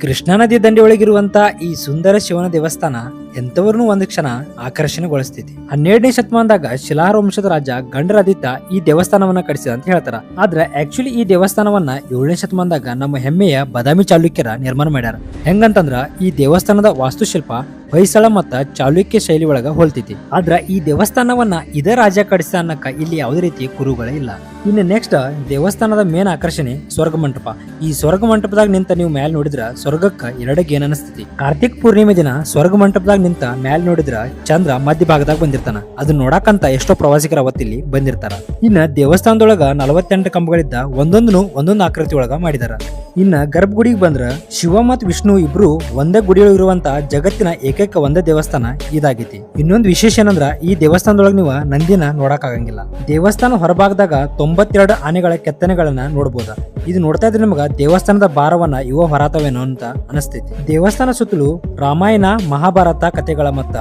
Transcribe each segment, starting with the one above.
ಕೃಷ್ಣಾ ನದಿ ದಂಡೆ ಒಳಗಿರುವಂತ ಈ ಸುಂದರ ಶಿವನ ದೇವಸ್ಥಾನ ಎಂತವರನ್ನು ಒಂದು ಕ್ಷಣ ಆಕರ್ಷಣೆಗೊಳಿಸ್ತಿದೆ. 12ನೇ ಶತಮಾನದಾಗ ಶಿಲಾಹಾರ ವಂಶದ ರಾಜ ಗಂಡರಾದಿತ್ಯ ಈ ದೇವಸ್ಥಾನವನ್ನ ಕಟ್ಟಿಸಿದ ಅಂತ ಹೇಳ್ತಾರ. ಆದ್ರೆ ಆಕ್ಚುಲಿ ಈ ದೇವಸ್ಥಾನವನ್ನ 7ನೇ ಶತಮಾನದಾಗ ನಮ್ಮ ಹೆಮ್ಮೆಯ ಬಾದಾಮಿ ಚಾಲುಕ್ಯರ ನಿರ್ಮಾಣ ಮಾಡ್ಯಾರ. ಹೆಂಗಂತಂದ್ರ ಈ ದೇವಸ್ಥಾನದ ವಾಸ್ತುಶಿಲ್ಪ ಹೊಯ್ಸಳ ಮತ್ತ ಚಾಲುಕ್ಯ ಶೈಲಿ ಒಳಗ ಹೋಲ್ತೈತಿ. ಆದ್ರ ಈ ದೇವಸ್ಥಾನವನ್ನ ಇದೇ ರಾಜ ಕಟ್ಟಿಸಿದ ಅನ್ನಕ ಇಲ್ಲಿ ಯಾವುದೇ ರೀತಿ ಕುರುಗಳೇ ಇಲ್ಲ. ಇನ್ನು ನೆಕ್ಸ್ಟ್ ದೇವಸ್ಥಾನದ ಮೇನ್ ಆಕರ್ಷಣೆ ಸ್ವರ್ಗ ಮಂಟಪ. ಈ ಸ್ವರ್ಗ ಮಂಟಪದಾಗ ನಿಂತ ನೀವು ಮ್ಯಾಲ್ ನೋಡಿದ್ರ ಸ್ವರ್ಗಕ್ಕ ಎರಡಕ್ಕೆ ಏನ್ ಅನಿಸ್ತೈತಿ. ಕಾರ್ತಿಕ್ ಪೂರ್ಣಿಮೆ ದಿನ ಸ್ವರ್ಗ ಮಂಟಪದಾಗ ನಿಂತ ಮ್ಯಾಲ್ ನೋಡಿದ್ರ ಚಂದ್ರ ಮಧ್ಯ ಭಾಗದಾಗ ಬಂದಿರ್ತಾನ. ಅದನ್ನ ನೋಡಕಂತ ಎಷ್ಟೋ ಪ್ರವಾಸಿಗರ ಅವತ್ತಿಲ್ಲಿ ಬಂದಿರ್ತಾರ. ಇನ್ನ ದೇವಸ್ಥಾನದೊಳಗ 48 ಕಂಬಗಳಿದ್ದ ಒಂದೊಂದು ಆಕೃತಿ ಒಳಗ ಮಾಡಿದಾರ. ಇನ್ನ ಗರ್ಭಗುಡಿಗೆ ಬಂದ್ರ ಶಿವ ಮತ್ತು ವಿಷ್ಣು ಇಬ್ರು ಒಂದೇ ಗುಡಿಯೊಳಗಿರುವಂತ ಜಗತ್ತಿನ ಏಕೈಕ ಒಂದೇ ದೇವಸ್ಥಾನ ಇದಾಗೈತಿ. ಇನ್ನೊಂದು ವಿಶೇಷ ಏನಂದ್ರ ಈ ದೇವಸ್ಥಾನದೊಳಗ ನೀವು ನಂದಿನ ನೋಡಕ್ ಆಗಂಗಿಲ್ಲ. ದೇವಸ್ಥಾನ ಹೊರಭಾಗದಾಗ 92 ಆನೆಗಳ ಕೆತ್ತನೆಗಳನ್ನ ನೋಡಬಹುದ. ಇದು ನೋಡ್ತಾ ಇದ್ರೆ ನಿಮಗ ದೇವಸ್ಥಾನದ ಭಾರವನ್ನ ಇವ ಹೊರತಾವೇನೋ ಅಂತ ಅನಿಸ್ತೈತಿ. ದೇವಸ್ಥಾನ ಸುತ್ತಲೂ ರಾಮಾಯಣ ಮಹಾಭಾರತ ಕಥೆಗಳ ಮತ್ತ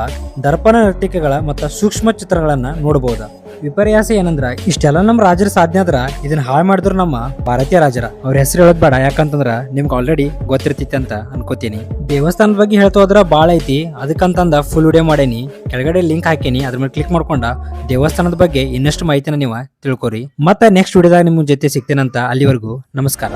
ದರ್ಪಣ ನರ್ತಿಕೆಗಳ ಮತ್ತ ಸೂಕ್ಷ್ಮ ಚಿತ್ರಗಳನ್ನ ನೋಡಬಹುದ. ವಿಪರ್ಯಾಸ ಏನಂದ್ರ ಇಷ್ಟೆಲ್ಲ ನಮ್ಮ ರಾಜರ ಸಾಧನೆ ಆದ್ರ ಇದನ್ನ ಹಾಳು ಮಾಡಿದ್ರು ನಮ್ಮ ಭಾರತೀಯ ರಾಜರ. ಅವ್ರ ಹೆಸರು ಹೇಳೋದ್ ಬೇಡ, ಯಾಕಂತಂದ್ರ ನಿಮ್ಗೆ ಆಲ್ರೆಡಿ ಗೊತ್ತಿರ್ತೈತಿ ಅಂತ ಅನ್ಕೋತೀನಿ. ದೇವಸ್ಥಾನದ ಬಗ್ಗೆ ಹೇಳ್ತೋದ್ರ ಬಾಳ ಐತಿ, ಅದಕ್ಕಂತಂದ ಫುಲ್ ವಿಡಿಯೋ ಮಾಡೇನಿ. ಕೆಳಗಡೆ ಲಿಂಕ್ ಹಾಕೇನಿ, ಅದ್ರ ಮೇಲೆ ಕ್ಲಿಕ್ ಮಾಡ್ಕೊಂಡ ದೇವಸ್ಥಾನದ ಬಗ್ಗೆ ಇನ್ನಷ್ಟು ಮಾಹಿತಿನ ನೀವು ತಿಳ್ಕೊರಿ. ಮತ್ತೆ ನೆಕ್ಸ್ಟ್ ವಿಡಿಯೋದಾಗ ನಿಮ್ ಜೊತೆ ಸಿಗ್ತೇನಂತ. ಅಲ್ಲಿವರೆಗೂ ನಮಸ್ಕಾರ.